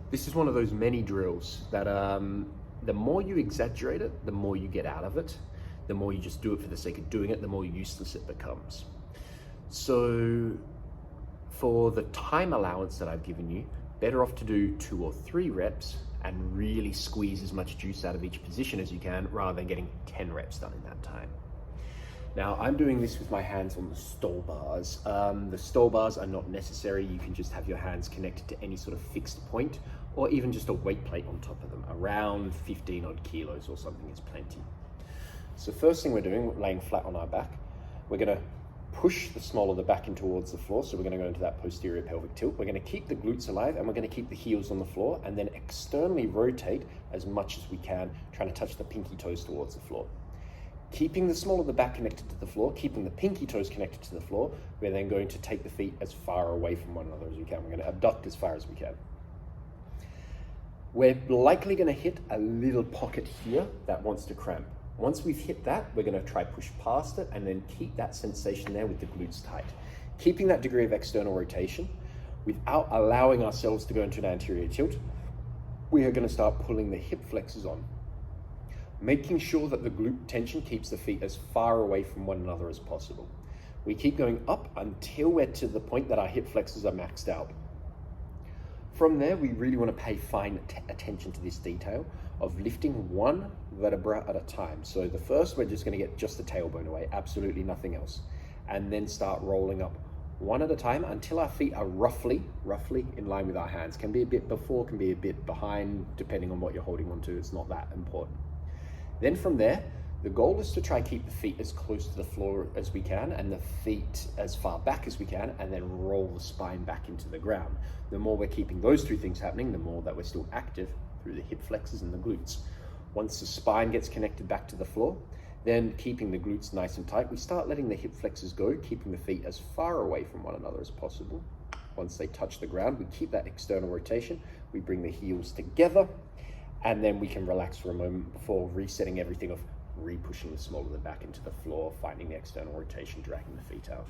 This is one of those many drills that the more you exaggerate it, the more you get out of it. The more you just do it for the sake of doing it, the more useless it becomes. So for the time allowance that I've given you, better off to do 2 or 3 reps and really squeeze as much juice out of each position as you can, rather than getting 10 reps done in that time. Now, I'm doing this with my hands on the stall bars. The stall bars are not necessary. You can just have your hands connected to any sort of fixed point, or even just a weight plate on top of them. Around 15 odd kilos or something is plenty. So first thing we're doing, we're laying flat on our back. We're gonna push the small of the back in towards the floor. So we're gonna go into that posterior pelvic tilt. We're gonna keep the glutes alive, and we're gonna keep the heels on the floor, and then externally rotate as much as we can, trying to touch the pinky toes towards the floor. Keeping the small of the back connected to the floor, keeping the pinky toes connected to the floor, we're then going to take the feet as far away from one another as we can. We're going to abduct as far as we can. We're likely going to hit a little pocket here that wants to cramp. Once we've hit that, we're going to try push past it and then keep that sensation there with the glutes tight. Keeping that degree of external rotation without allowing ourselves to go into an anterior tilt, we are going to start pulling the hip flexors on, making sure that the glute tension keeps the feet as far away from one another as possible. We keep going up until we're to the point that our hip flexors are maxed out. From there, we really want to pay fine attention to this detail of lifting one vertebra at a time. So the first, we're just going to get just the tailbone away, absolutely nothing else. And then start rolling up one at a time until our feet are roughly in line with our hands. Can be a bit before, can be a bit behind, depending on what you're holding onto. It's not that important. Then from there, the goal is to try keep the feet as close to the floor as we can and the feet as far back as we can, and then roll the spine back into the ground. The more we're keeping those two things happening, the more that we're still active through the hip flexors and the glutes. Once the spine gets connected back to the floor, then keeping the glutes nice and tight, we start letting the hip flexors go, keeping the feet as far away from one another as possible. Once they touch the ground, we keep that external rotation. We bring the heels together, and then we can relax for a moment before resetting everything of re-pushing the small of the back into the floor, finding the external rotation, dragging the feet out.